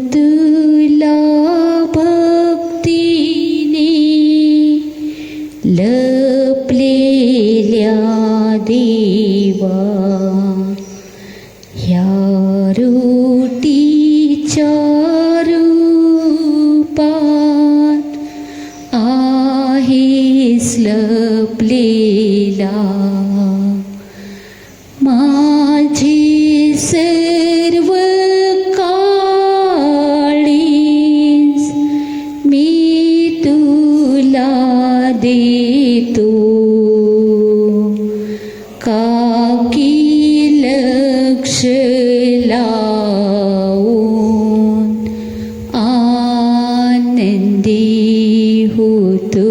तुला भक्तीने लपलेल्या देवा, ह्या रोटीच्या रूपात आहेस लपलेला. माझे सर्व काळीज मी तुला देतो, काकी लक्ष लावून आनंदी होतो.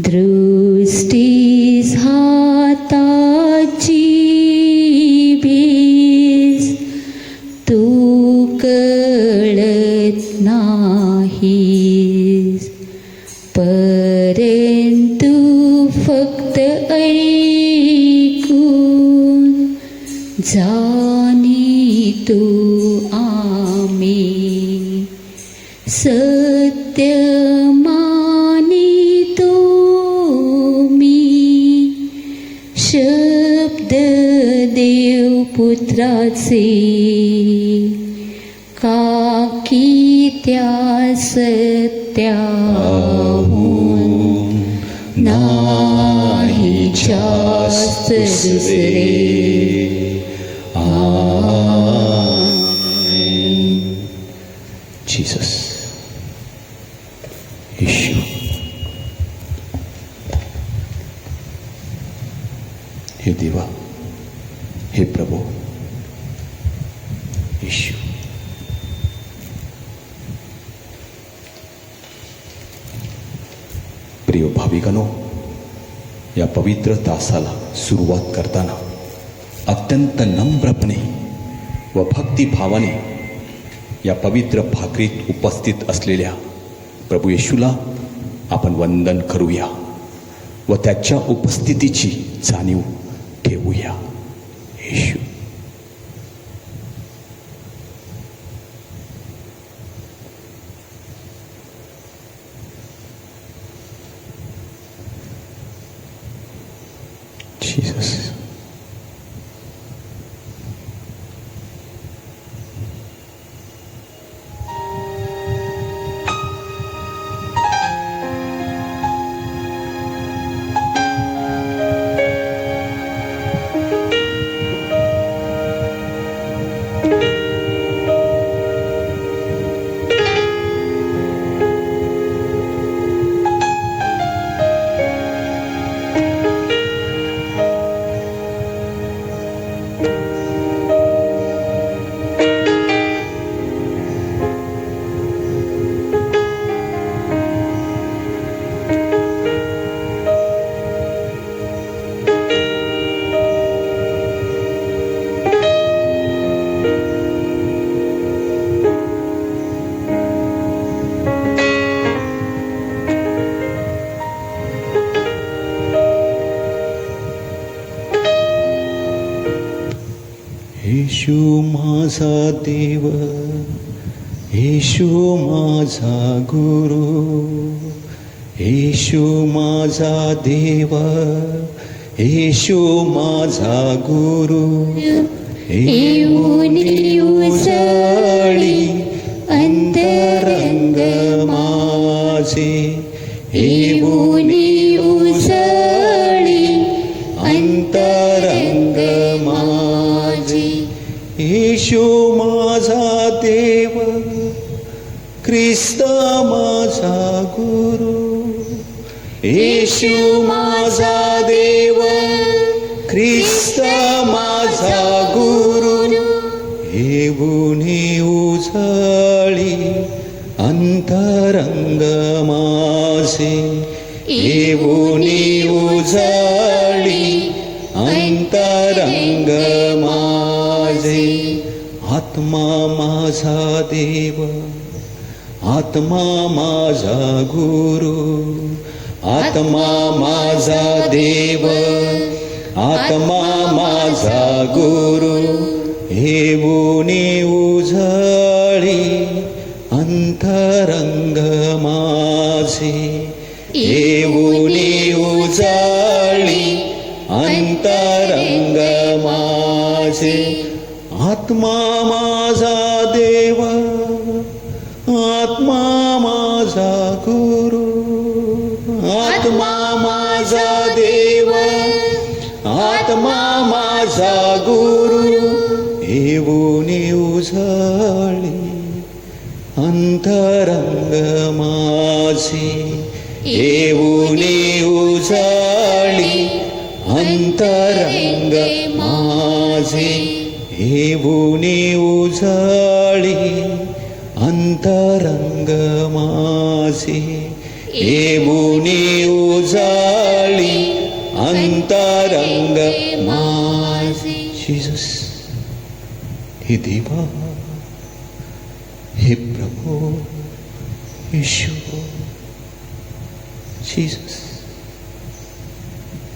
दृष्टीस हाताची भीस तू कळत नाहीस, परंतु फक्त ऐकून जाणीतो आम्ही. सत्य मानितो मी शब्द देवपुत्राचे, काकी त्या सत्याहून नाही जास्त दुसरे. जीसस, येशू, हे देवा, हे प्रभू, येशू. प्रिय भाविकांनो, या पवित्र तासाला सुरुवात करताना अत्यंत नम्रपणे व भक्तिभावाने या पवित्र भाकरीत उपस्थित असलेल्या प्रभू येशूला आपण वंदन करूया व त्याच्या उपस्थितीची जाणीव ठेवूया. येशू. जीसस. येशू माझा देव, येशू माझा गुरु, येशू माझा देव, येशू माझा गुरु. येऊन उजळी अंतरंग माझे, येऊन उजळी अंतरंग माझे. येशू माझा देव, ख्रिस्त माझा गुरु, येशू माझा देव, ख्रिस्त माझा गुरु. येऊन उजळी अंतरंग माझे, येऊन उजळी अंतरंग माझे. आत्मा माझा देव, आत्मा माझा गुरु, आत्मा माझा देव, आत्मा माझा गुरु. येऊनी उजळी अंतरंग माझे, येऊनी उजळी अंतरंग माझे. आत्मा माझा देव, आत्मा माझा गुरु, आत्मा माझा देव, आत्मा माझा गुरु. येऊनी उजळी अंतरंग माझे, येऊनी उजळी अंतरंग माझे, येऊनी उजळी अंतरंग माझे, येऊनी उजळी अंतरंग माझे. जीसस, हे देवा, हे प्रभू येशू, जीसस,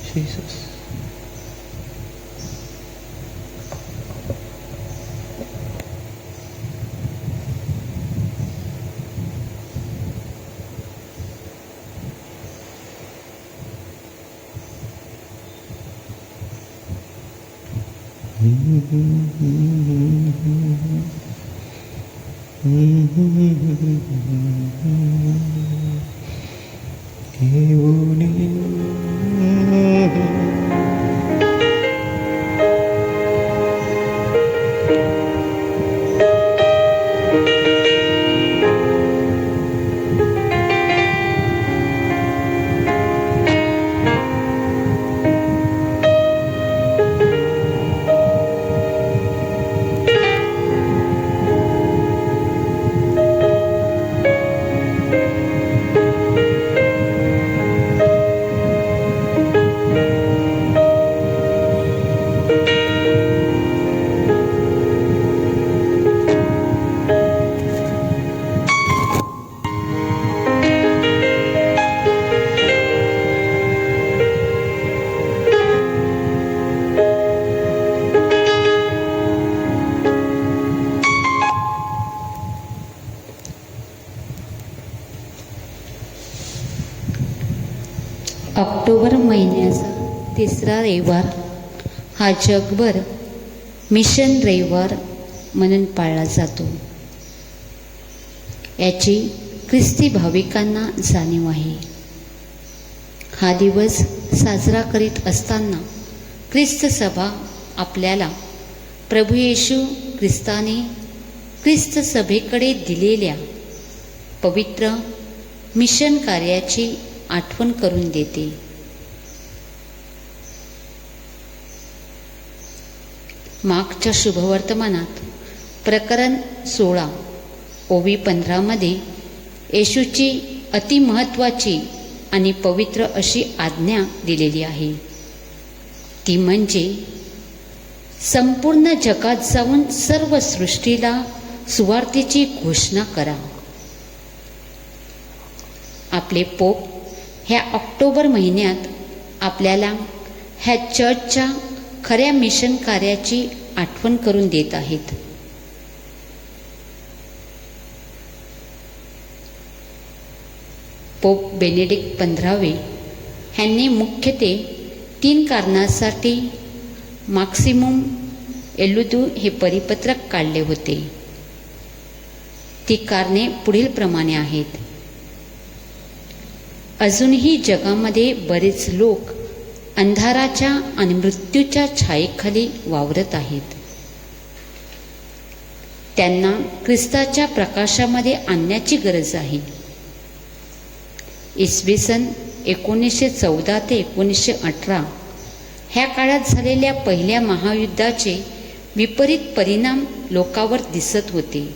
जीसस. ऑक्टोबर महिन्याचा तिसरा रविवार हा जगभर मिशन रविवार म्हणून पाळला जातो. याची ख्रिस्ती भाविकांना जाणीव आहे. हा दिवस साजरा करीत असताना ख्रिस्त सभा आपल्याला प्रभू येशू ख्रिस्ताने ख्रिस्त सभेकडे दिलेल्या पवित्र मिशन कार्याची आठवण करून देते. मागच्या शुभवर्तमानात प्रकरण 16 ओवी 15 मध्ये येशूची अतिमहत्वाची आणि पवित्र अशी आज्ञा दिलेली आहे. ती म्हणजे संपूर्ण जगात जाऊन सर्व सृष्टीला सुवार्तेची घोषणा करा. आपले पोप ह्या ऑक्टोबर महिन्यात आपल्याला ह्या चर्चच्या खऱ्या मिशन कार्याची आठवण करून देत आहेत. पोप बेनेडिक्ट 15 ह्यांनी मुख्यत्वे 3 कारणासाठी मॅक्सिमम एलुदू हे परिपत्रक काढले होते. ती कारणे पुढील प्रमाणे आहेत. अजूनही जगामध्ये बरेच लोक अंधाराच्या आणि मृत्यूच्या छायेखाली वावरत आहेत. त्यांना ख्रिस्ताच्या प्रकाशामध्ये आणण्याची गरज आहे. इसवी सन 1914 ते 1918 ह्या काळात झालेल्या पहिल्या महायुद्धाचे विपरीत परिणाम लोकांवर दिसत होते.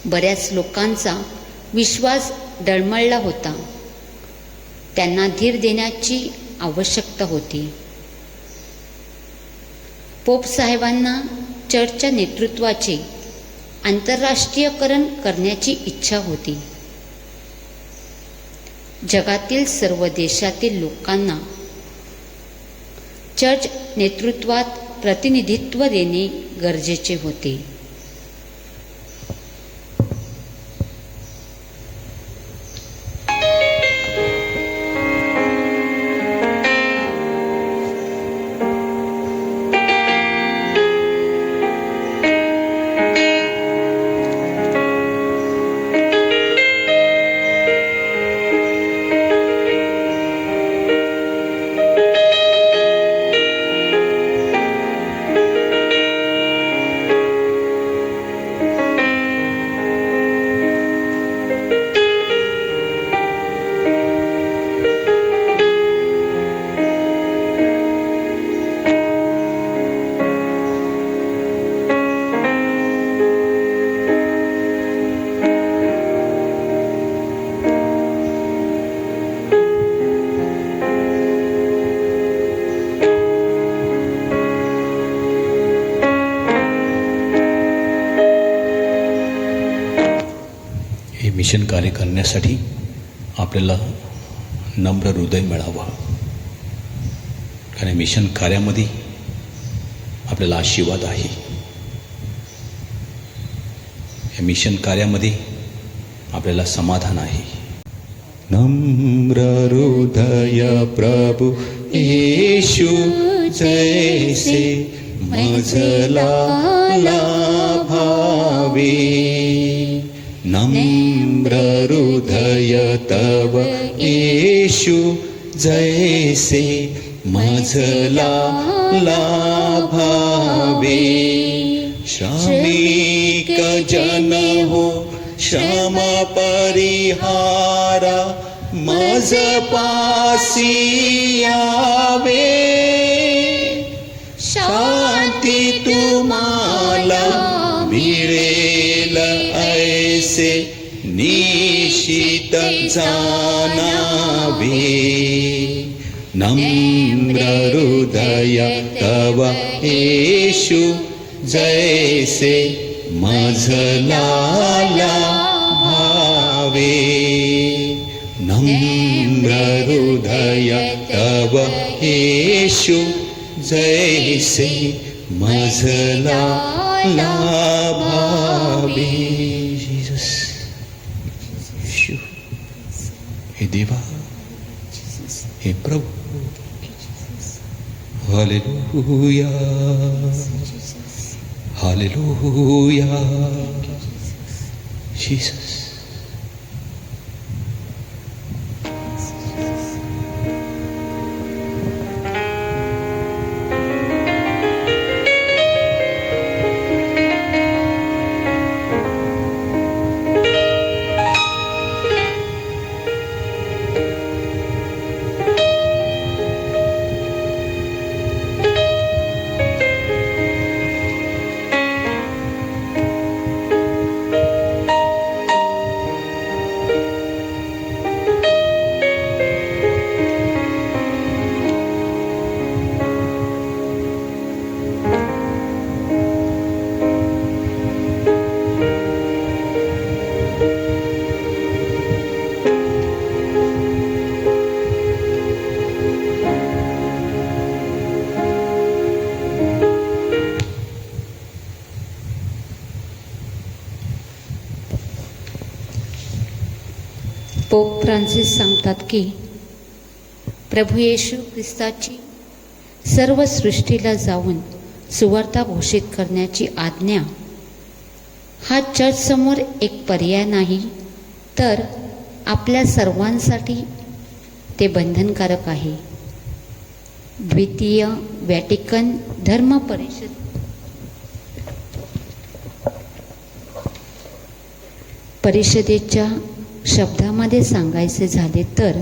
बऱ्याच लोकांचा विश्वास डळमळला होता. त्यांना धीर देण्याची आवश्यकता होती. पोप साहेबांना चर्चच्या नेतृत्वाचे आंतरराष्ट्रीयकरण करण्याची इच्छा होती. जगातील सर्व देशातील लोकांना चर्च नेतृत्वात प्रतिनिधित्व देणे गरजेचे होते. मिशन कार्य करण्यासाठी आपल्याला नम्र हृदय मिळावं. कारण मिशन कार्यामध्ये आपल्याला आशीर्वाद आहे. या मिशन कार्यामध्ये आपल्याला समाधान आहे. नम्र हृदय प्रभू येशू जैसे मजला लाभावे. नम्र हृदय तव येशू जैसे मजला लाभावे. श्रमिक जन हो श्रम परिहारा मज पासी यावे. शांती तुम्हाला मिळेल ऐसे निशित जानावे. नम्र हृदय तव येशू जैसे मजला लाभावे. नम्र हृदय तव येशू जैसे मजला लाभावे. जीसस येशू हे देवा हे प्रभु. Hallelujah hallelujah. Jesus Pope Francis सांगतात की प्रभू येशू ख्रिस्ताची सर्व सृष्टीला जाऊन सुवार्ता घोषित करण्याची आज्ञा हा चर्चसमोर एक पर्याय नाही, तर आपल्या सर्वांसाठी ते बंधनकारक आहे. द्वितीय व्हॅटिकन धर्म परिषदेच्या शब्दामध्ये सांगायचे झाले तर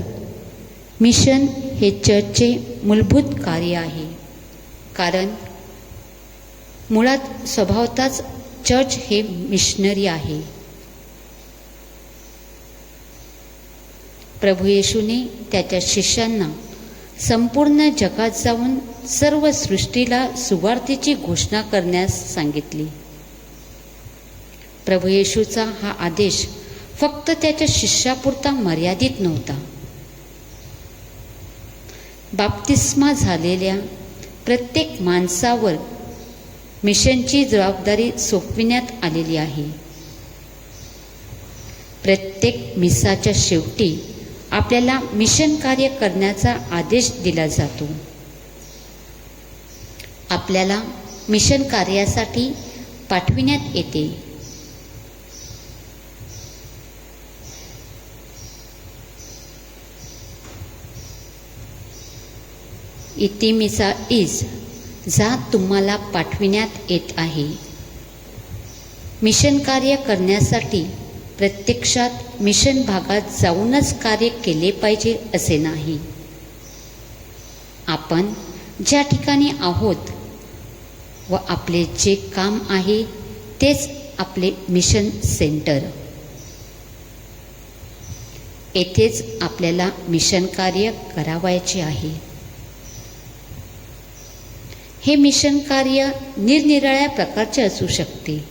मिशन हे चर्चचे मूलभूत कार्य आहे. कारण मुळात स्वभावतःच चर्च हे मिशनरी आहे. प्रभू येशूने त्याच्या शिष्यांना संपूर्ण जगात जाऊन सर्व सृष्टीला सुवार्तेची घोषणा करण्यास सांगितली. प्रभू येशूचा हा आदेश फक्त त्याच्या शिष्यापुरता मर्यादित नव्हता. बाप्तिस्मा झालेल्या प्रत्येक माणसावर मिशनची जबाबदारी सोपविण्यात आलेली आहे. प्रत्येक मिसाच्या शेवटी आपल्याला मिशन कार्य करण्याचा आदेश दिला जातो. आपल्याला मिशन कार्यासाठी पाठविण्यात येते. इति मिसा इज जा तुम्हाला पाठविण्यात येत आहे. मिशन कार्य करण्यासाठी प्रत्यक्षात मिशन भागात जाऊनच कार्य केले पाहिजे असे नाही. आपण ज्या ठिकाणी आहोत व आपले जे काम आहे तेच आपले मिशन सेंटर. येथेच आपल्याला मिशन कार्य करावयाचे आहे. हे मिशन कार्य निरनिराळ्या प्रकारचे असू शकते.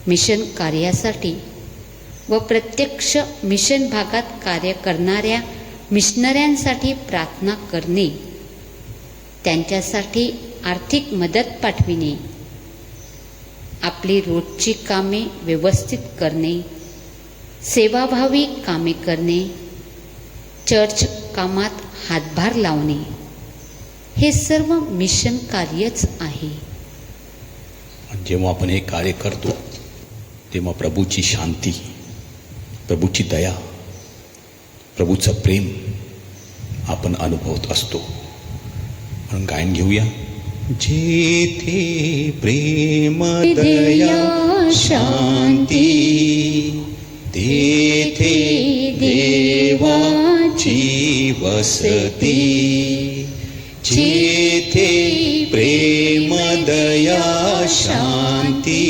मिशन कार्यासाठी व प्रत्यक्ष मिशन भागात कार्य करणाऱ्या मिशनऱ्यांसाठी प्रार्थना करणे, त्यांच्यासाठी आर्थिक मदत पाठविणे, आपली रोजची कामे व्यवस्थित करणे, सेवाभावी कामे करणे, चर्च कामात हातभार लावणे, हे सर्व मिशन कार्यच आहे. जेव्हा आपण हे कार्य करतो तेव्हा प्रभूची शांती, प्रभूची दया, प्रभूचं प्रेम आपण अनुभवत असतो. म्हणून गायन घेऊया. जेथे प्रेम दया शांती तेथे देवाची वसती. जेथे प्रेम दया शांती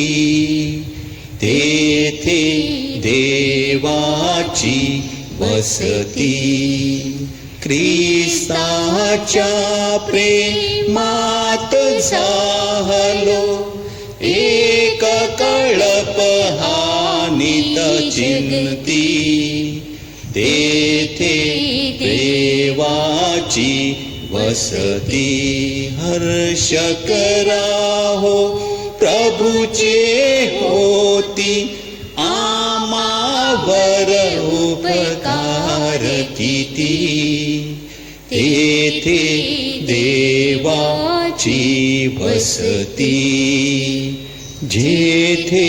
तेथे देवाची वसती. ख्रिस्ताच्या प्रेमात झालो एक कळप हानीत चिंती. तेथे देवाची वसती. हर्ष करा हो प्रभूचे होती आमावर उपकार किती. तेथे देवाची वसती. जेथे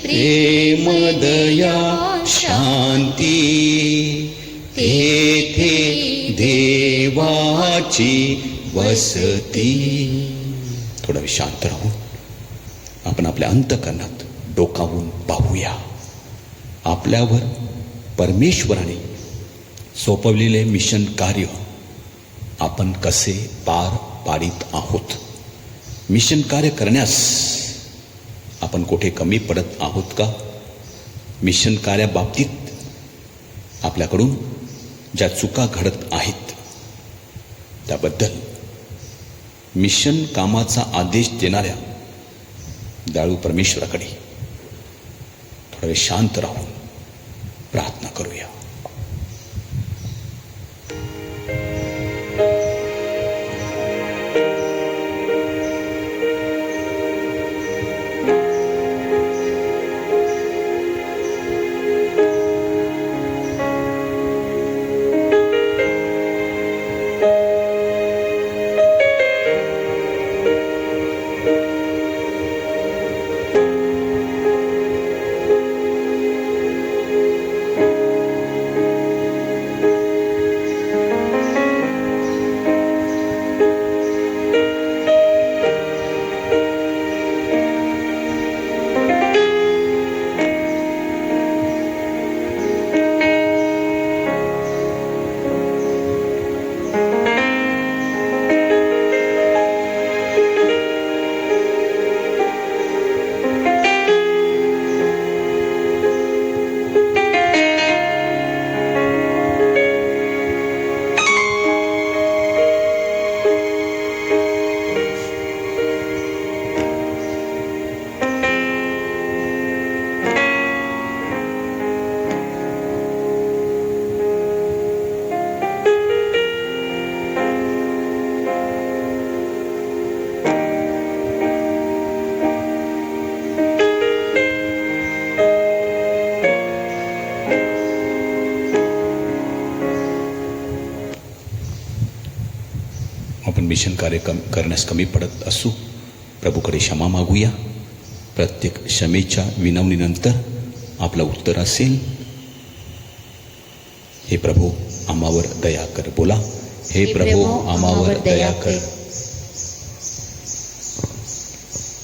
प्रेम दया शांती तेथे देवाची वसती. थोडा वेळ शांत राहून आपण आपल्या अंतःकरणात डोकावून पाहूया. आपल्यावर परमेश्वराने सोपवलेले मिशन कार्य आपण कसे पार पाडित आहोत. मिशन कार्य करण्यास आपण कुठे कमी पडत आहोत का? मिशन कार्याबाबतीत आपल्याकडून ज्या चुका घडत आहेत त्याबद्दल मिशन कामाचा आदेश देणाऱ्या दयाळू परमेश्वराकडे थोडा वेळ शांत राहून प्रार्थना करूया. आपण मिशन कार्य करण्यास कमी पडत असू, प्रभूकडे क्षमा मागूया. प्रत्येक क्षमेच्या विनवणीनंतर आपलं उत्तर असेल, हे प्रभू आम्हावर दया कर. बोला, हे प्रभू आम्हावर दया कर.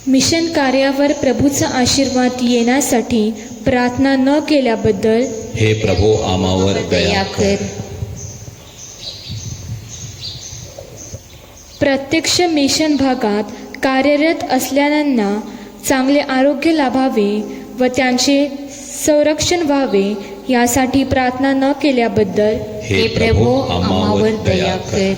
मिशन कार्यावर प्रभूचा आशीर्वाद येण्यासाठी प्रार्थना न केल्याबद्दल हे प्रभू आम्हावर दया कर. प्रत्यक्ष मिशन भागात कार्यरत असलेल्यांना चांगले आरोग्य लाभावे व त्यांचे संरक्षण व्हावे यासाठी प्रार्थना न केल्याबद्दल हे प्रभू आम्हावर दया कर.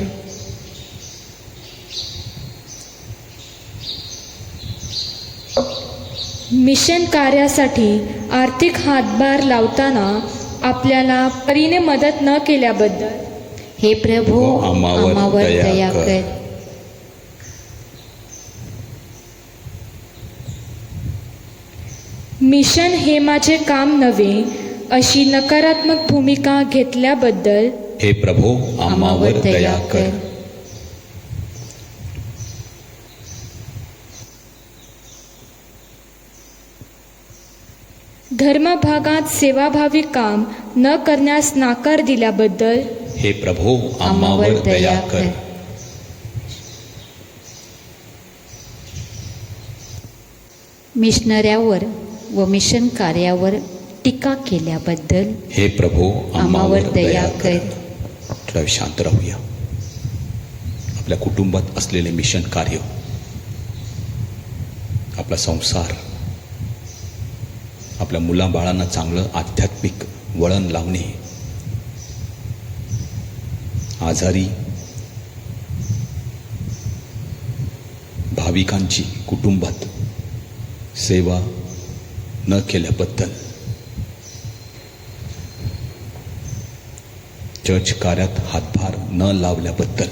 मिशन कार्यासाठी आर्थिक हातभार लावताना आपल्याला परीने मदत न केल्याबद्दल हे प्रभू आम्हावर दया कर. मिशन हे माझे काम नव्हे अशी नकारात्मक भूमिका घेतल्याबद्दल हे प्रभू आम्हावर दया कर. धर्मभागात सेवाभावी काम न करण्यास नाकार दिल्याबद्दल हे प्रभू आम्हावर दया कर. मिशनऱ्यावर व मिशन कार्यावर टीका केल्याबद्दल हे प्रभू आम्हावर दया कर. थोडा शांत राहूया. आपल्या कुटुंबात असलेले मिशन कार्य, आपला संसार, आपल्या मुलाबाळांना चांगलं आध्यात्मिक वळण लावणे, आजारी भाविकांची कुटुंबात सेवा न केल्याबद्दल, चर्च कार्यात हातभार न लावल्याबद्दल,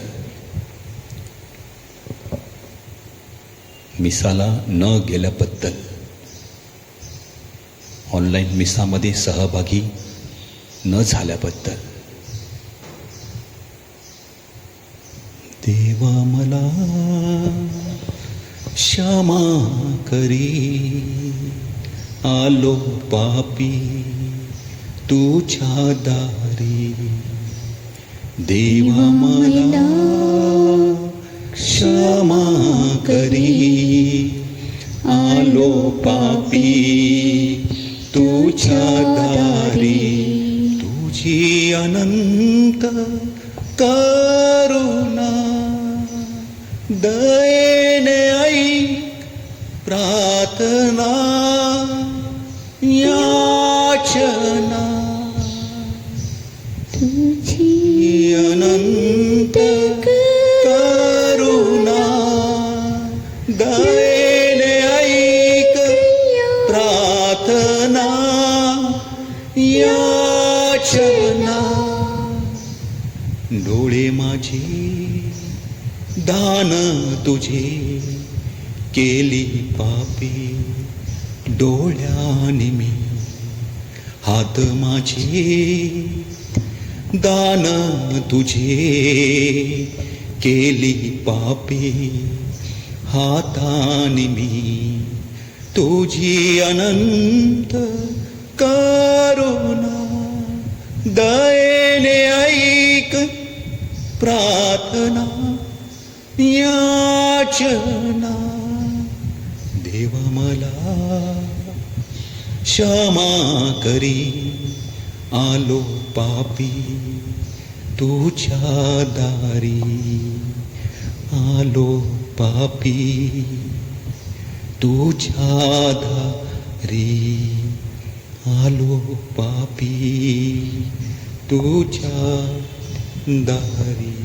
मिसाला न गेल्याबद्दल, ऑनलाईन मिसामध्ये सहभागी न झाल्याबद्दल, देवा मला क्षमा करी, आलो पापी तुझ्या दारी. देवा मला क्षमा करी, आलो पापी तुझ्या दारी. तुझी अनंत करुणा दयेने ऐक प्रार्थना याचना. तुझी अनंत करुणा दयेने ऐक प्रार्थना याचना. डोळे माझे दान तुझे केली पापी, डोळ्याने मी हात माझे दान तुझे केली पापी, हाताने मी तुझी अनंत करुणा दयेने ऐक प्रार्थना याचना. देवा मला क्षमा करी, आलो पापी तुझ्या दारी. आलो पापी तुझ्या दारी. आलो पापी तुझ्या दारी.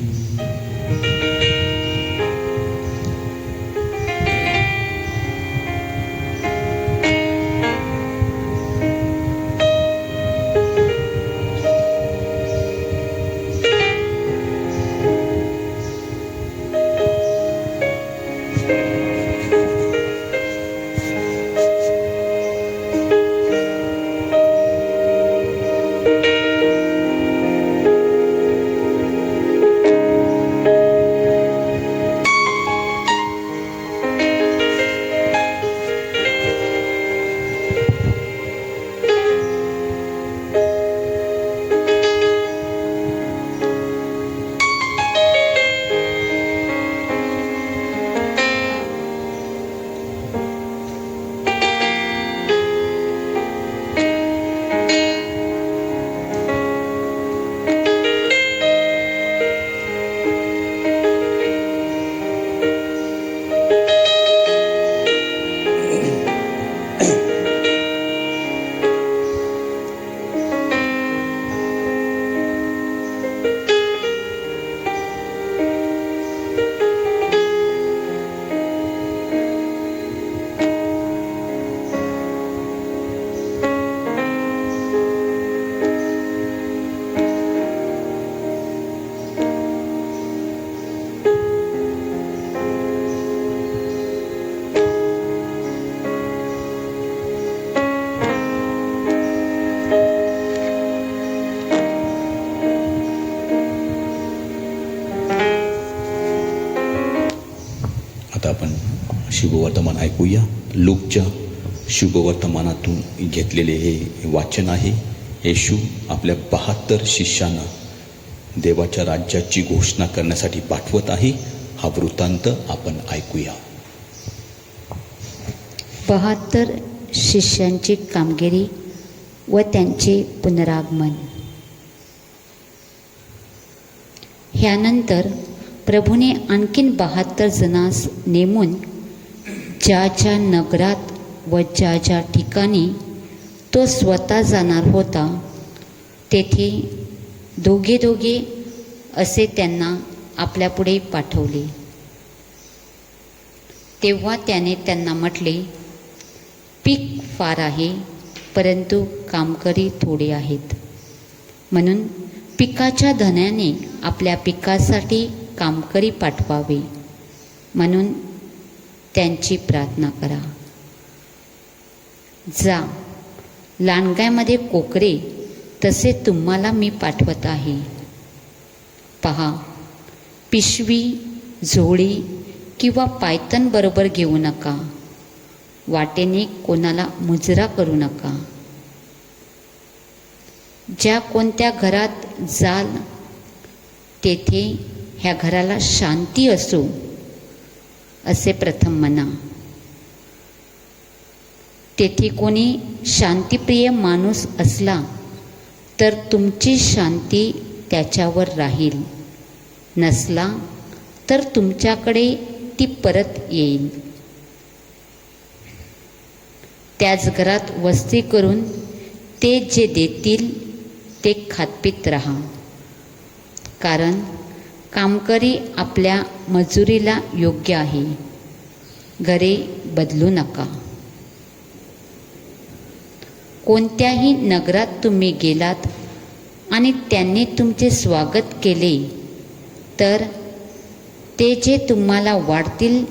आता आपण शुभवर्तमान ऐकूया. लूकच्या शुभवर्तमानातून घेतलेले हे वाचन आहे. येशू आपल्या 72 शिष्यांना देवाच्या राज्याची घोषणा करण्यासाठी पाठवत आहे. हा वृत्तांत आपण ऐकूया. 72 शिष्यांची कामगिरी व त्यांचे पुनरागमन. ह्यानंतर प्रभूने आणखीन 72 जणांस नेमून ज्या ज्या नगरात व ज्या ज्या ठिकाणी तो स्वतः जाणार होता तेथे दोघे दोघे असे त्यांना आपल्यापुढे पाठवले. तेव्हा त्याने त्यांना म्हटले, पीक फार आहे, परंतु कामकरी थोडे आहेत. म्हणून पिकाच्या धन्याने आपल्या पिकासाठी कामकरी पाठवावे म्हणून त्यांची प्रार्थना करा. जा, लांडग्यामध्ये कोकरे तसे तुम्हाला मी पाठवत आहे. पहा, पिशवी, झोळी किंवा पायतन बरोबर घेऊ नका. वाटेने कोणाला मुजरा करू नका. ज्या कोणत्या घरात जाल तेथे ह्या घराला शांती असो असे प्रथम म्हणा. तेथे कोणी शांतिप्रिय माणूस असला तर तुमची शांती त्याच्यावर राहील, नसला तर तुमच्याकडे ती परत येईल. त्याच घरात वस्ती करून ते जे देतील ते खातपीत राहा. कारण कामकरी आपल्या मजुरीला योग्य आहे. घरे बदलू नका. कोणत्याही नगरात तुम्ही गेलात आणि त्यांनी तुमचे स्वागत केले तर ते जे तुम्हाला वाढतील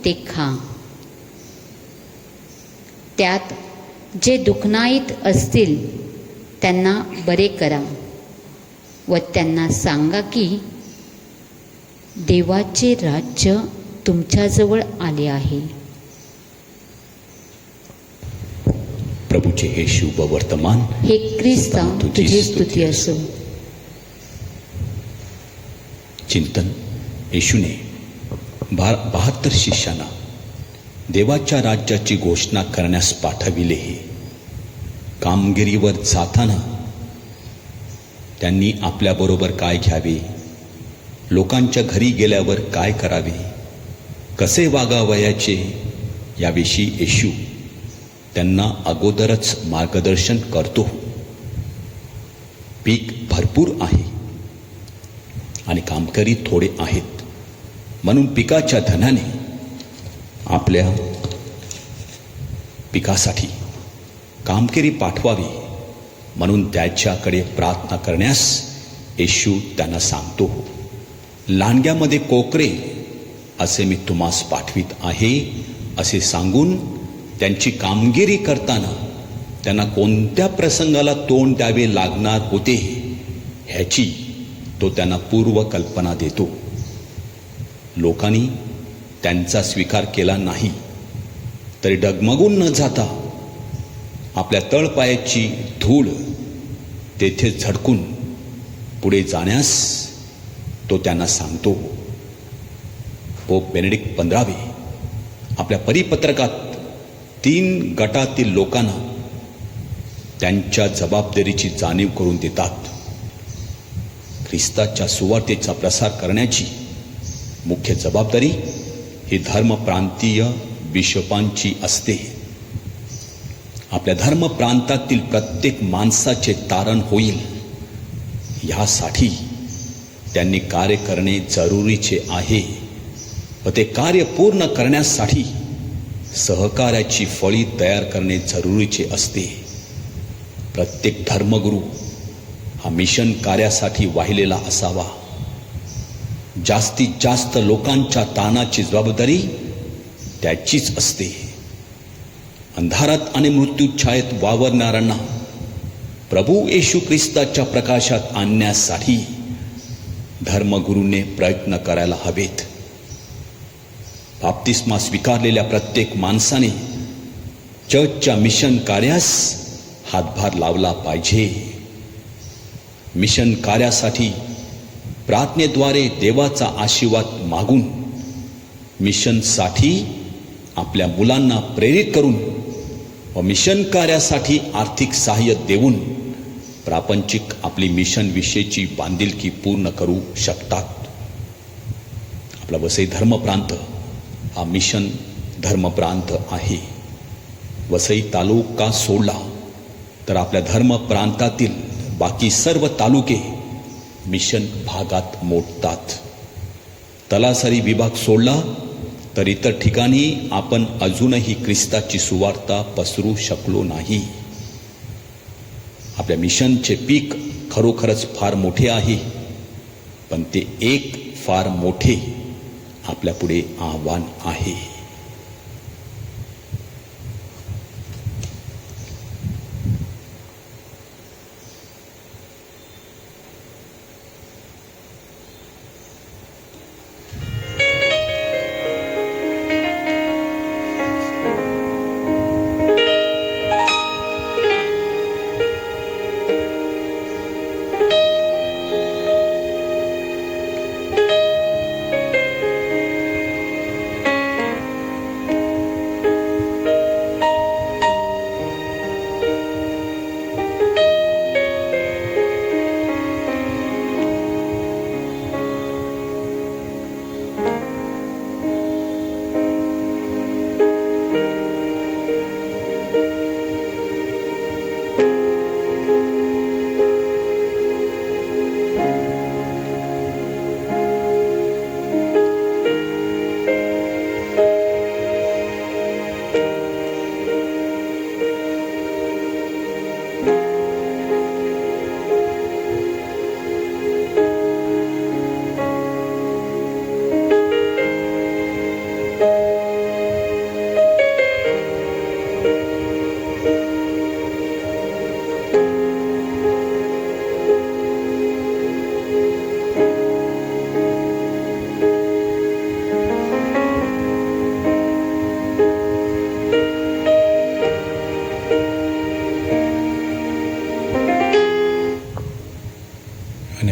ते खा. त्यात जे दुखनाईत असतील त्यांना बरे करा व त्यांना सांगा की देवाचे राज्य तुमच्याजवळ आले आहे. प्रभूचे हे शुभ वर्तमान. हे ख्रिस्ता तुझी स्तुती असो. चिंतन. येशूने 72 शिष्यांना देवाच्या राज्याची घोषणा करण्यास पाठविले. कामगिरीवर जाताना त्यांनी आपल्याबरोबर काय घ्यावे, लोकांच्या घरी गेल्यावर काय करावे, कसे वागावयाचे याविषयी येशू त्यांना अगोदरच मार्गदर्शन करतो. पीक भरपूर आहे आणि कामकरी थोडे आहेत, म्हणून पिकाच्या धनाने आपल्या पिकासाठी कामकरी पाठवावी म्हणून त्याच्याकडे प्रार्थना करण्यास येशू त्यांना सांगतो. लांडग्यामध्ये कोकरे असे मी तुम्हास पाठवित आहे असे सांगून त्यांची कामगिरी करताना त्यांना कोणत्या प्रसंगाला तोंड द्यावे लागणार होते ह्याची तो त्यांना पूर्वकल्पना देतो. लोकांनी त्यांचा स्वीकार केला नाही तरी डगमगून न जाता आपल्या तळपायाची धूळ तेथे झटकून पुढे जाण्यास तो त्यांना सांगतो. पोप बेनेडिक्ट 15 आपल्या परिपत्रकात 3 गटातील लोकांना त्यांच्या जबाबदारीची जाणीव करून देतात. ख्रिस्ताच्या सुवार्तेचा प्रसार करण्याची मुख्य जबाबदारी ही धर्मप्रांतीय बिशपांची असते. आपल्या धर्मप्रांतातील प्रत्येक माणसाचे तारण होईल यासाठी त्यांनी कार्य करणे जरुरीचे आहे व ते कार्य पूर्ण करण्यासाठी सहकार्याची फळी तयार करणे जरुरीचे असते. प्रत्येक धर्मगुरू हा मिशन कार्यासाठी वाहिलेला असावा. जास्तीत जास्त लोकांच्या ताणाची जबाबदारी त्याचीच असते. अंधारात आणि मृत्यूछायेत वावरणाऱ्यांना प्रभू येशू ख्रिस्ताच्या प्रकाशात आणण्यासाठी धर्मगुरूने प्रयत्न करायला हवेत. बाप्तिस्मा स्वीकारलेल्या प्रत्येक माणसाने चर्चच्या मिशन कार्यास हातभार लावला पाहिजे. मिशन कार्यासाठी प्रार्थनेद्वारे देवाचा आशीर्वाद मागून मिशनसाठी आपल्या मुलांना प्रेरित करून व मिशन कार्यासाठी आर्थिक सहाय्य देऊन प्रापंचिक आपली मिशन विषयीची बांधिलकी पूर्ण करू शकतात. आपला वसई धर्मप्रांत हा मिशन धर्मप्रांत आहे. वसई तालुका सोडला तर आपल्या धर्मप्रांतातील बाकी सर्व तालुके मिशन भागात मोडतात. तलासरी विभाग सोडला तर इतर ठिकाणी आपण अजूनही ख्रिस्ताची सुवार्ता पसरू शकलो नाही. आपल्या मिशनचे पीक खरोखरच फार मोठे आहे, पण ते एक फार मोठे आपल्यापुढे आव्हान आहे.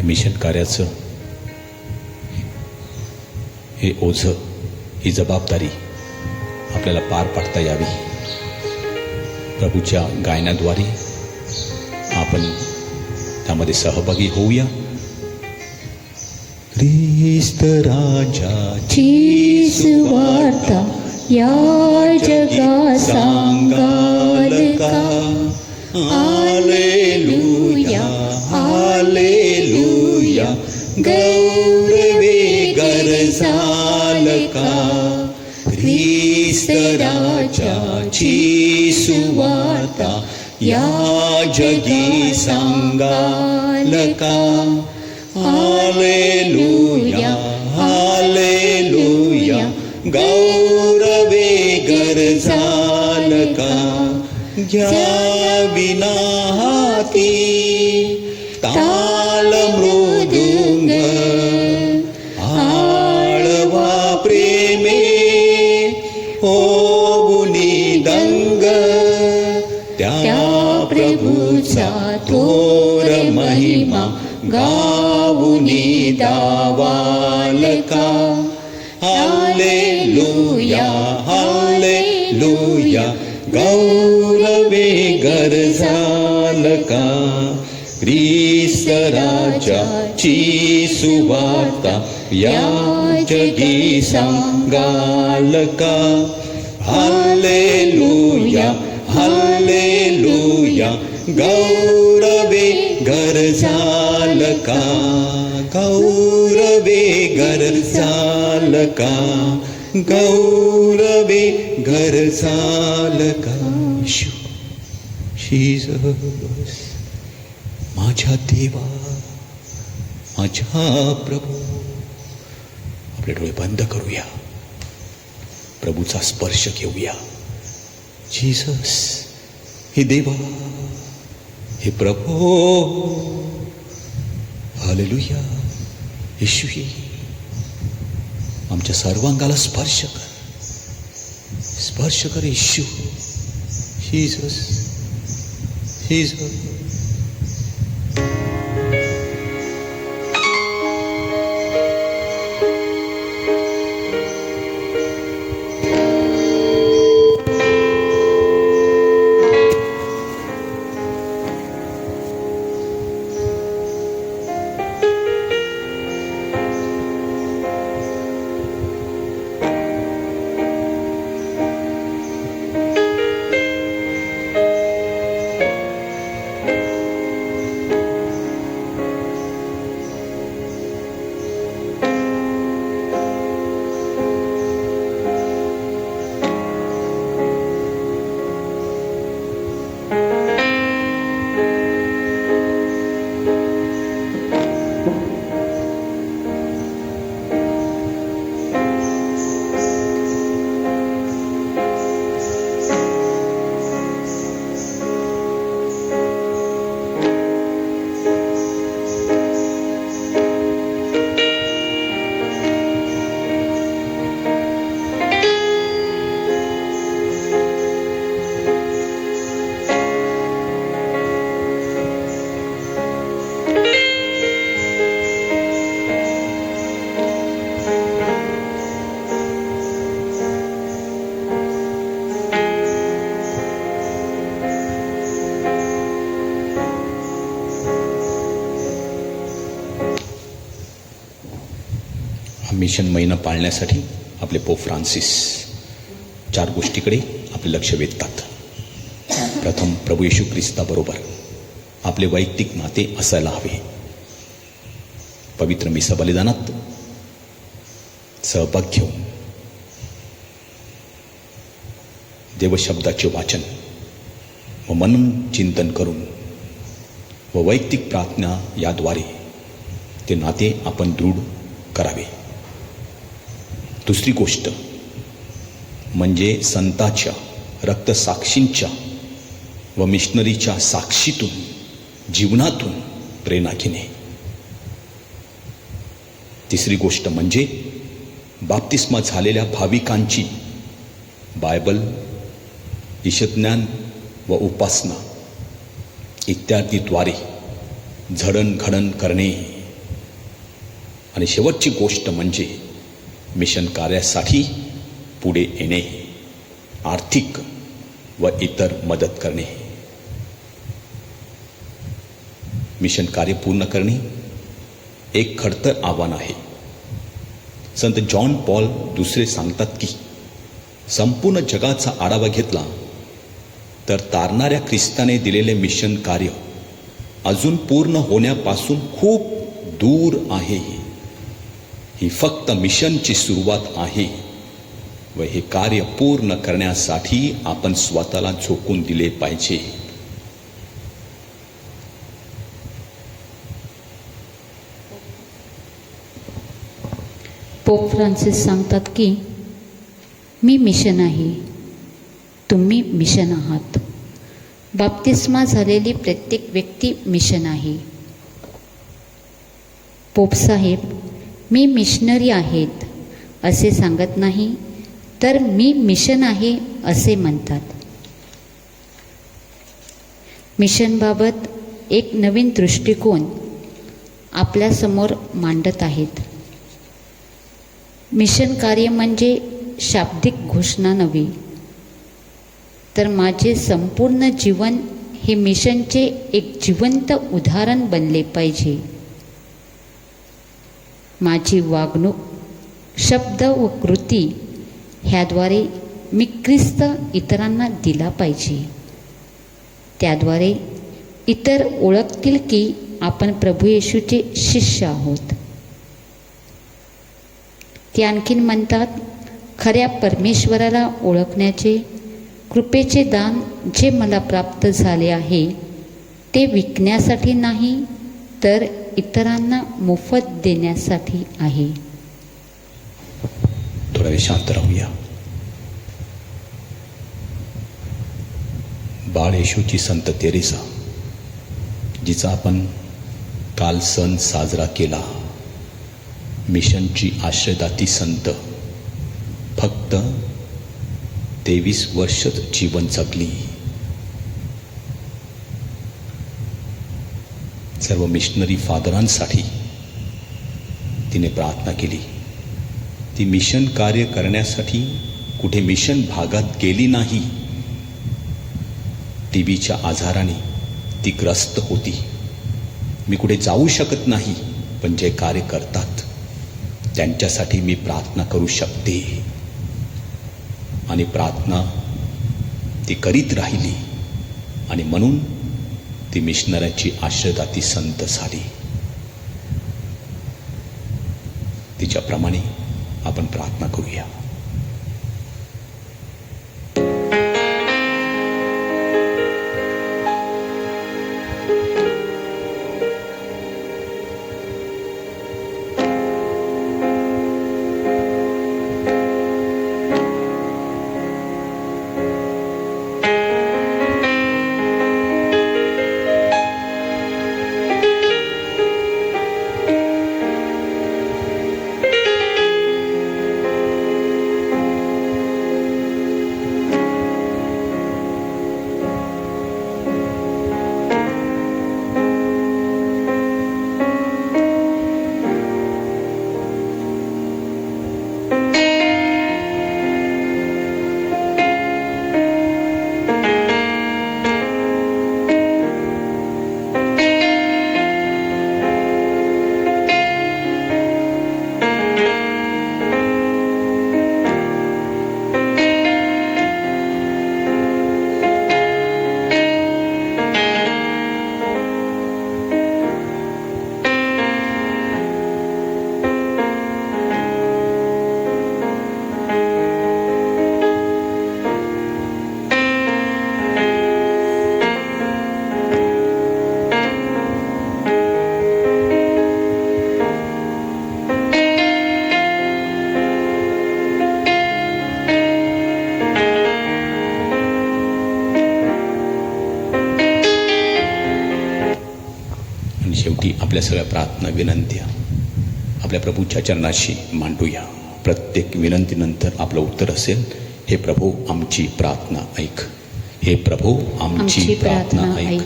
मिशन कार्याचं हे ओझं, ही जबाबदारी आपल्याला पार पाडता यावी. प्रभूच्या गायनाद्वारे आपण त्यामध्ये सहभागी होऊया. ख्रिस्त राजाची सुवार्ता या जगा सांगाल का. हालेलुया हालेलुया गौरवे गरजाल का. ख्रिस्त राजाची सुवार्ता या जगी सांगाल का. हालेलुया हालेलुया गौरवे गरजाल का. ज्या विना हाती ताल मृदुंग आळवा प्रेमे होऊनी दंग. त्या प्रभूचा थोर महिमा गाऊनी दावाल का. हालेलुया हालेलुया गौरवे गरजाल का. ख्रिस्त राजाची सुवार्ता या जगी सांगाल का. हालेलुया हालेलुया गौरवे गरजाल का. गौरवे गरजाल का. गौरवे गरजाल का. जीसस माझ्या देवा माझ्या प्रभू. आपले डोळे बंद करूया, प्रभूचा स्पर्श घेऊया. जीसस हे देवा हे प्रभू. हालेलुया. येशू आमच्या सर्वांगाला स्पर्श कर. स्पर्श कर येशू. Jesus, Jesus. मिशन महिना पाळण्यासाठी आपले पोप फ्रान्सिस 4 गोष्टीकडे आपले लक्ष वेधतात. प्रथम, प्रभू येशू ख्रिस्ताबरोबर आपले वैयक्तिक नाते असायला हवे. पवित्र मिसा बलिदानात सहभाग घेऊन देवशब्दाचे वाचन व मनन चिंतन करून व वैयक्तिक प्रार्थना याद्वारे ते नाते आपण दृढ करावे. दुसरी गोष्ट म्हणजे संतांच्या, रक्तसाक्षींच्या व मिशनरीच्या साक्षीतून, जीवनातून प्रेरणा घेणे. तिसरी गोष्ट म्हणजे बाप्तिस्मा झालेल्या भाविकांची बायबल, ईशज्ञान व उपासना इत्यादीद्वारे जडणघडण करणे. आणि शेवटची गोष्ट म्हणजे मिशन कार्यासाठी पुढे येणे, आर्थिक व इतर मदत करणे. मिशन कार्य पूर्ण करणे एक खडतर आव्हान आहे. संत जॉन पॉल दुसरे सांगतात की संपूर्ण जगाचा आढावा घेतला तर तारणाऱ्या ख्रिस्ताने दिलेले मिशन कार्य अजून पूर्ण होण्यापासून खूप दूर आहे. ही फक्त मिशनची सुरुवात आहे व हे कार्य पूर्ण करण्यासाठी आपण स्वतःला झोकून दिले पाहिजे. पोप फ्रान्सिस सांगतात की मी मिशन आहे, तुम्ही मिशन आहात. बाप्तिस्मा झालेली प्रत्येक व्यक्ती मिशन आहे. पोप साहेब मी मिशनरी आहेत असे सांगत नाही, तर मी मिशन आहे असे म्हणतात. मिशनबाबत एक नवीन दृष्टिकोन आपल्यासमोर मांडत आहेत. मिशन कार्य म्हणजे शाब्दिक घोषणा नव्हे, तर माझे संपूर्ण जीवन हे मिशनचे एक जिवंत उदाहरण बनले पाहिजे. माझी वागणूक, शब्द व कृती ह्याद्वारे मी ख्रिस्त इतरांना दिला पाहिजे. त्याद्वारे इतर ओळखतील की आपण प्रभू येशूचे शिष्य आहोत. ते आणखीन म्हणतात, खऱ्या परमेश्वराला ओळखण्याचे कृपेचे दान जे मला प्राप्त झाले आहे ते विकण्यासाठी नाही, तर इतरांना मोफत देण्यासाठी आहे. थोडा वेळ शांत राहूया. बाळ येशूची संत तेरेसा, जिचा आपण काल सण साजरा केला, मिशनची आश्रयदाती संत, फक्त 23 वर्षच जीवन जगली. सर्व मिशनरी फादरांसाठी तिने प्रार्थना केली. ती मिशन कार्य करण्यासाठी कुठे मिशन भागात गेली नाही. टीबीच्या आजाराने ती ग्रस्त होती. मी कुठे जाऊ शकत नाही, पण जे कार्य करतात त्यांच्यासाठी मी प्रार्थना करू शकते. आणि प्रार्थना ती करीत राहिली आणि म्हणून ती मिशनऱ्याची आश्रयदाती संत झाली. तिच्याप्रमाणे आपण प्रार्थना करूया. शेवटी आपल्या सगळ्या प्रार्थना विनंत्या आपल्या प्रभूच्या चरणाशी मांडूया. प्रत्येक विनंतीनंतर आपलं उत्तर असेल, हे प्रभू आमची प्रार्थना ऐक. हे प्रभू आमची प्रार्थना ऐक.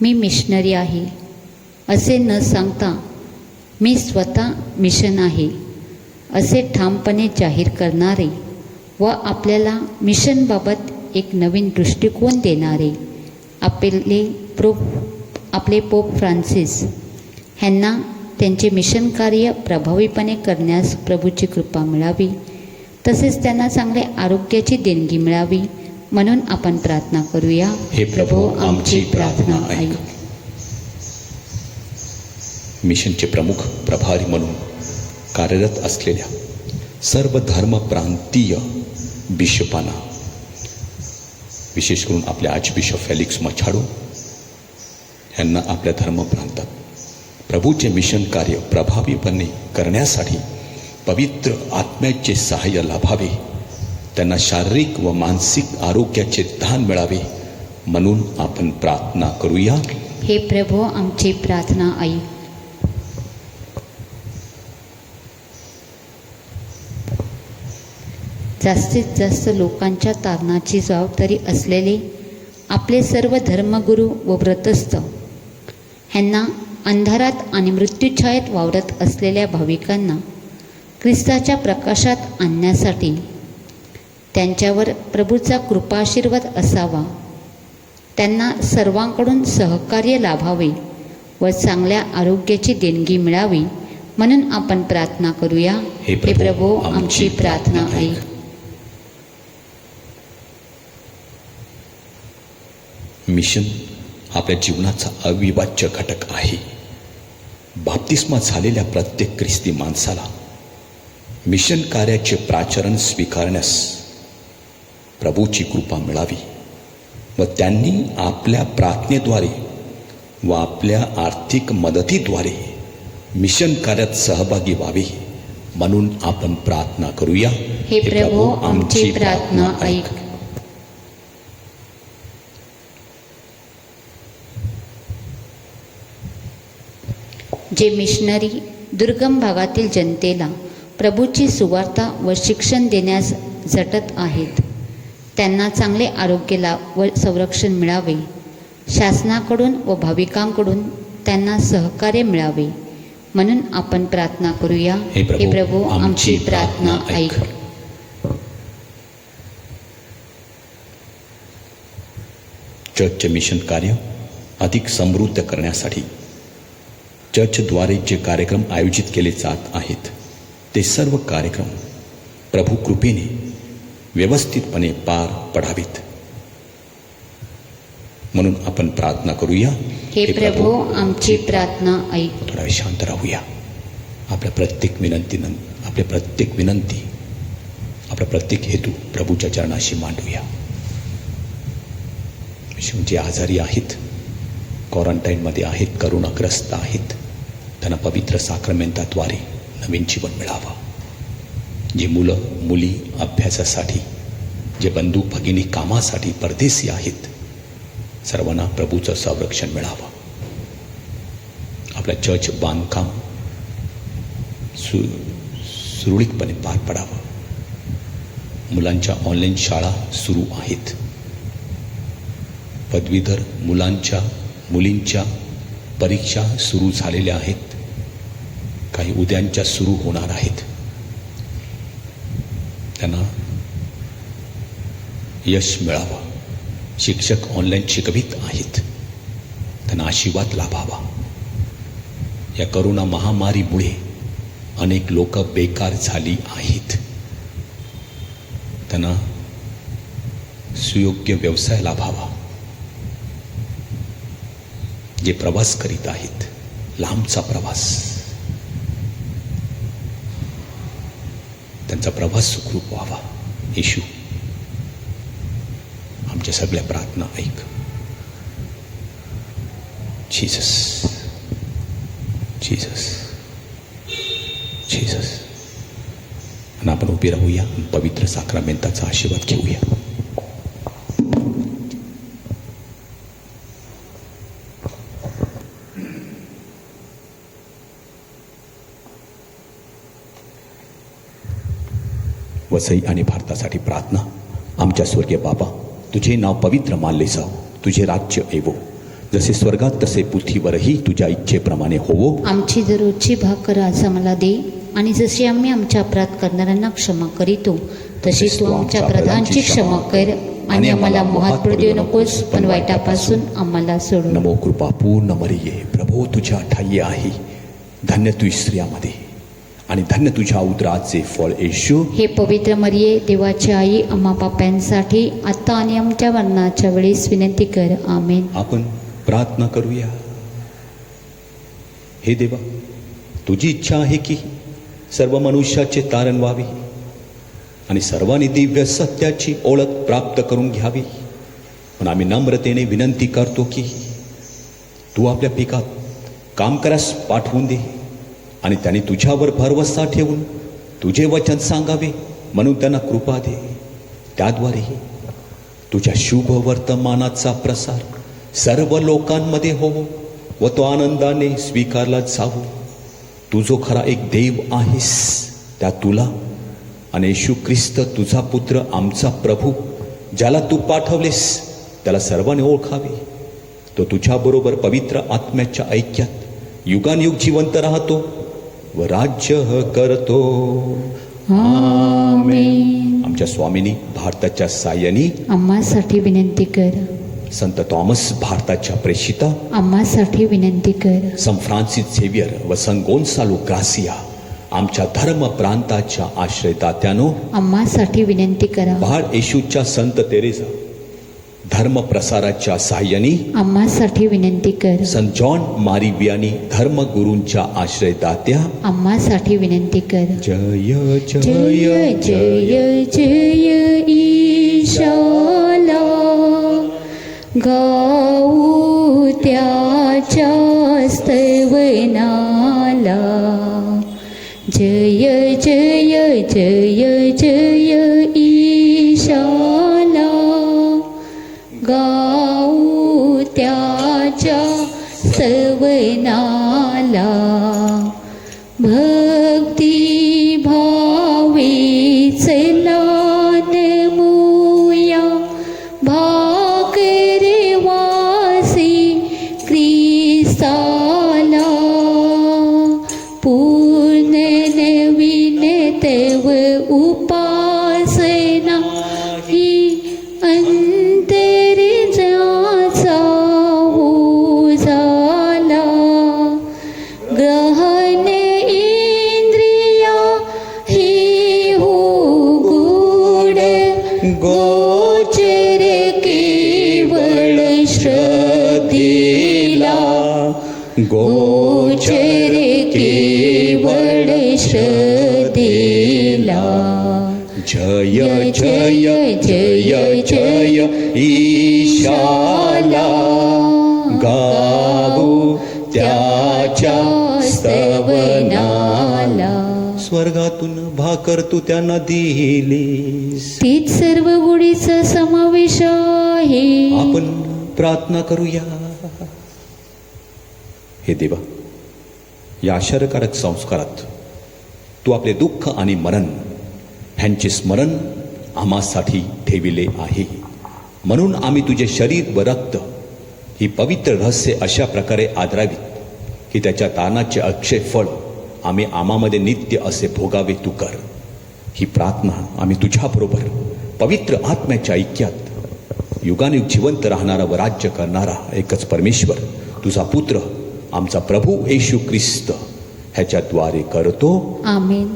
मी मिशनरी आहे असे न सांगता मी स्वतः मिशन आहे असे ठामपणे जाहीर करणारे व आपल्याला मिशनबाबत एक नवीन दृष्टिकोन देणारे आपले पोप फ्रान्सिस ह्यांना त्यांचे मिशन कार्य प्रभावीपणे करण्यास प्रभूची कृपा मिळावी, तसेच त्यांना चांगले आरोग्याची देणगी मिळावी म्हणून आपण प्रार्थना करूया. हे प्रभू आमची प्रार्थना ऐक. मिशनचे प्रमुख प्रभारी म्हणून कार्यरत असलेल्या सर्व धर्म प्रांतीय बिशपांना, विशेष करून आपले आर्चबिशप फेलिक्स मछाडो यांना आपल्या धर्मप्रांतात प्रभूचे मिशन कार्य प्रभावीपणे करण्यासाठी पवित्र आत्म्याचे सहाय्य लाभावे, त्यांना शारीरिक व मानसिक आरोग्याचे दान मिळावे म्हणून आपण प्रार्थना करूया. हे प्रभू आमची प्रार्थना ऐक. जास्तीत जास्त लोकांच्या तारणाची जबाबदारी असलेले आपले सर्व धर्मगुरू व व्रतस्थ ह्यांना अंधारात आणि मृत्यूछायेत वावरत असलेल्या भाविकांना ख्रिस्ताच्या प्रकाशात आणण्यासाठी त्यांच्यावर प्रभूचा कृपाशीर्वाद असावा, त्यांना सर्वांकडून सहकार्य लाभावे व चांगल्या आरोग्याची देणगी मिळावी म्हणून आपण प्रार्थना करूया. हे प्रभू आमची प्रार्थना ऐक. मिशन आपल्या जीवनाचा अविभाज्य घटक आहे. बाप्तिस्मा झालेल्या प्रत्येक ख्रिस्ती माणसाला मिशन कार्याचे प्राचरण स्वीकारण्यास प्रभूची कृपा मिळावी व त्यांनी आपल्या प्रार्थनेद्वारे व आपल्या आर्थिक मदतीद्वारे मिशन कार्यात सहभागी व्हावे म्हणून आपण प्रार्थना करूया. हे प्रभू आमची प्रार्थना ऐक. जे मिशनरी दुर्गम भागातील जनतेला प्रभूची सुवार्ता व शिक्षण देण्यास झटत आहेत. त्यांना चांगले आरोग्य व संरक्षण मिळावे. शासनाकडून व भाविकांकडून त्यांना सहकार्य मिळावे. म्हणून आपण प्रार्थना करूया. हे प्रभू, आमची प्रार्थना ऐक. चर्चचे मिशन कार्य अधिक समृद्ध करण्यासाठी चर्चद्वारे जे कार्यक्रम आयोजित केले जात आहेत ते सर्व कार्यक्रम प्रभू कृपेने व्यवस्थितपणे पार पडावेत. म्हणून आपण प्रार्थना करूया. हे प्रभू, आमची प्रार्थना ऐक. थोडा वेळ शांत राहूया. आपल्या प्रत्येक विनंती आपला प्रत्येक हेतू प्रभूच्या चरणाशी मांडूया. जे आजारी आहेत, क्वारंटाईनमध्ये आहेत, करोनाग्रस्त आहेत, त्यांना पवित्र साक्रमेंटाद्वारे नवीन जीवन मिळावं. जे मुलं मुली अभ्यासासाठी, जे बंधू भगिनी कामासाठी परदेशी आहेत, सर्वांना प्रभूचं संरक्षण मिळावं. आपल्या चर्च बांधकाम सुरळीतपणे पार पडावं. मुलांच्या ऑनलाईन शाळा सुरू आहेत. पदवीधर मुलींच्या परीक्षा सुरू झालेल्या आहेत. काही उद्यांच्या सुरू होणार आहेत. त्यांना यश मिळावं. शिक्षक ऑनलाईन शिकवित आहेत, त्यांना आशीर्वाद लाभावा. या करोना महामारीमुळे अनेक लोक बेकार झाली आहेत, त्यांना सुयोग्य व्यवसाय लाभावा. जे प्रवास करीत आहेत, लांबचा प्रवास, त्यांचा प्रवास सुखरूप व्हावा. येशू, आमच्या सगळ्या प्रार्थना ऐक. Jesus, Jesus, Jesus. आणि आपण उभे राहूया. पवित्र साक्रामेंटाचा आशीर्वाद घेऊया. वसई आणि भारतासाठी प्रार्थना. आमच्या स्वर्गीय बाबा, तुझे नाव पवित्र मानले जाओ. तुझे राज्य येवो. जसे स्वर्गात तसे पृथ्वीवरही तुझ्या इच्छेप्रमाणे होवो. आमची दररोजची भाकर आज आम्हाला दे, आणि जशी आम्ही आमच्या अपराध करणाऱ्यांना क्षमा करीतो तशी तू आमच्या अपराधांची क्षमा कर, आणि आम्हाला मोहात पडू देऊ नकोस, पण वाईटापासून आम्हाला सोडव. नमो कृपा पूर्ण मरिये, प्रभू तुझ्या ठाई आहे. धन्य तू स्त्रियामध्ये, आणि धन्य तुझ्या उदराचे फळ येशू. हे पवित्र मरिये, देवाची आई, आम्हा पाप्यांसाठी आता आणि आमच्या मरणाच्या वेळेस विनंती कर. आमेन. आपण प्रार्थना करूया. हे देवा, तुझी इच्छा आहे की सर्व मनुष्याचे तारण व्हावे आणि सर्वांनी दिव्य सत्याची ओळख प्राप्त करून घ्यावी. पण आम्ही नम्रतेने विनंती करतो की तू आपल्या पिकात काम करास पाठवून दे, आणि त्यांनी तुझ्यावर भरवसा ठेवून तुझे वचन सांगावे म्हणून त्यांना कृपा दे. त्याद्वारे तुझ्या शुभ वर्तमानाचा प्रसार सर्व लोकांमध्ये होवो व तो आनंदाने स्वीकारला जावो. तू जो खरा एक देव आहेस, त्या तुला आणि येशू ख्रिस्त तुझा पुत्र, आमचा प्रभू, ज्याला तू पाठवलेस, त्याला सर्वांनी ओळखावे. तो तुझ्याबरोबर पवित्र आत्म्याच्या ऐक्यात युगानयुग जिवंत राहतो व राज्य करतो. आमेन. आमच्या स्वामिनी भारताच्या साह्यानी आम्हासाठी विनंती कर. संत थॉमस भारताच्या प्रेषिता, आम्हासाठी विनंती कर. सं फ्रान्सिस झेवियर व सं गोन्सालो ग्रासिया, आमच्या धर्म प्रांताच्या आश्रयदात्यानो, आम्हासाठी विनंती करा. बाळ येशूच्या संत तेरेसा, धर्म प्रसाराच्या साह्यानी आम्हासाठी विनंती कर. संत जॉन मारिवियानी, धर्मगुरूंच्या आश्रयदात्या, आम्हासाठी विनंती कर. जय जय जय जय ईशाला, गाऊ त्याच्या स्तवनाला. जय जय जय जय ईशाला, गाऊ त्याच्या स्तवनाला. भक्ती भा तव उपासना ही अंतर जाचा झाला ग्रहण इंद्रिया ही हो गूढ गोचर केवळ श्रद्धेला गोचर केवळ श्रद्धेला जय जय जय जय ईशाला गाऊ त्याच्या स्तवनाला स्वर्गातून भाकर तू त्यांना दिलीस तीच सर्व गोडीचा समावेश आहे. आपण प्रार्थना करूया. हे देवा, या आश्चर्यकारक संस्कारात तू आपले दुःख आणि मरण ह्यांचे स्मरण आम्हासाठी ठेविले आहे. म्हणून आम्ही तुझे शरीर व रक्त ही पवित्र रहस्य अशा प्रकारे आदरावीत की त्याच्या दानाचे अक्षय फळ आम्ही आम्हामध्ये नित्य असे भोगावे तू कर. ही प्रार्थना आम्ही तुझ्याबरोबर पवित्र आत्म्याच्या ऐक्यात युगानुयुग जिवंत राहणारा व राज्य करणारा एकच परमेश्वर तुझा पुत्र आमचा प्रभू येशू ख्रिस्त ह्याच्याद्वारे करतो. आमेन.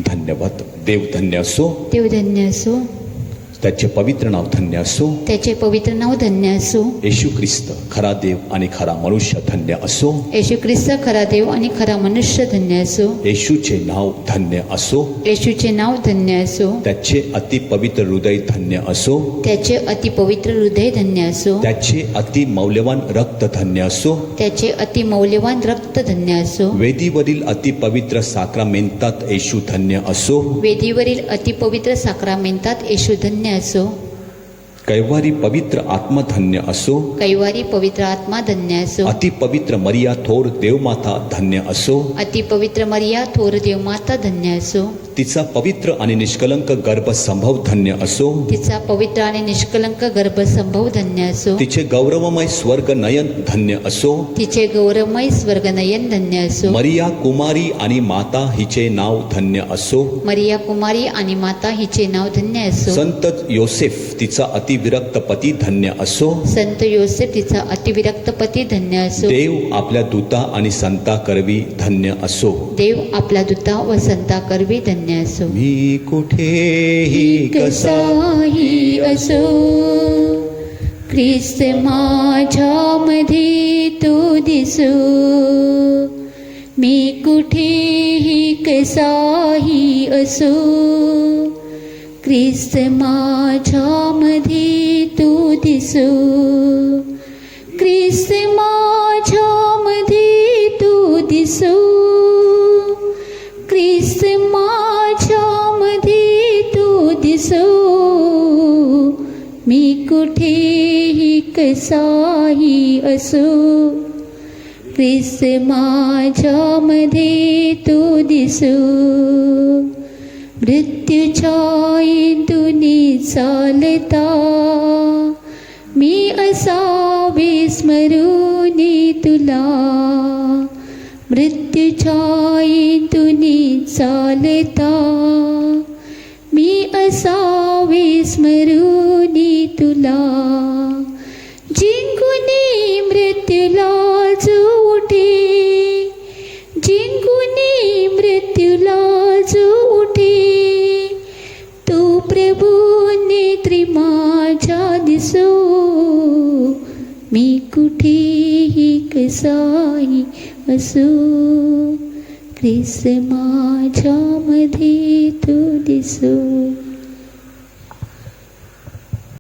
धन्यवाद. देव धन्य असो, देव धन्य असो, त्याचे पवित्र नाव धन्य असो. त्याचे पवित्र नाव धन्य असो. येशू ख्रिस्त खरा देव आणि खरा मनुष्य धन्य असो. येशू ख्रिस्त खरा देव आणि खरा मनुष्य धन्य असो. येशूचे नाव धन्य असो. येशूचे नाव धन्य असो. त्याचे अति पवित्र हृदय धन्य असो. त्याचे अति पवित्र हृदय धन्य असो. त्याचे अति मौल्यवान रक्त धन्य असो. त्याचे अति मौल्यवान रक्त धन्य असो. वेदीवरील अति पवित्र साक्रामेंतात येशू धन्य असो. वेदीवरील अति पवित्र साक्रामेंतात येशू धन्य असो. कैवारी पवित्र आत्मा धन्य असो. कैवारी पवित्र आत्मा धन्य असो. अति पवित्र मरिया थोर देवमाता धन्य असो. अति पवित्र मरिया थोर देवमाता धन्य असो. तिचा पवित्र आणि निष्कलंक गर्भसंभव धन्य असो. तिचा पवित्र आणि निष्कलंक गर्भसंभव धन्य असो. तिचे गौरवमय स्वर्ग नयन धन्य असो. तिचे गौरवमय स्वर्गनयन धन्य असो. मरिया कुमारी आणि माता हिचे नाव धन्य असो. मरिया कुमारी आणि माता हिचे नाव धन्य असो. संत योसेफ तिचा अतिविरक्त पती धन्य असो. संत योसेफ तिचा अतिविरक्त पती धन्य असो. देव आपल्या दूता आणि संता करवी धन्य असो. देव आपला दूता व संता करवी धन्य असो. मी कुठेही कसाही असो ख्रिस्त माझ्यामध्ये तो दिसो. मी कुठेही कसाही असो ख्रिस्त माझ्यामध्ये तो दिसो. ख्रिस्त माझ्यामध्ये तो दिसो. ख्रिस्त माझ्यामध्ये तो दिसो. मी कुठेही कसाही असो ख्रिस्त माझ्यामध्ये तो दिसो. मृत्यूच्या इंदुनी चालता मी असावे स्मरुनी तुला. मृत्यूच्या इंदुनी चालता मी असावे स्मरुनी तुला. जिंकुनी मृत्यूला जो उठे. जिंकुनी मृत्यूला जो उठे. तो प्रभू नेत्री माझ्या दिसो. मी कुठेही कसाही असो, ख्रिस्त माझ्यामध्ये तू दिसो.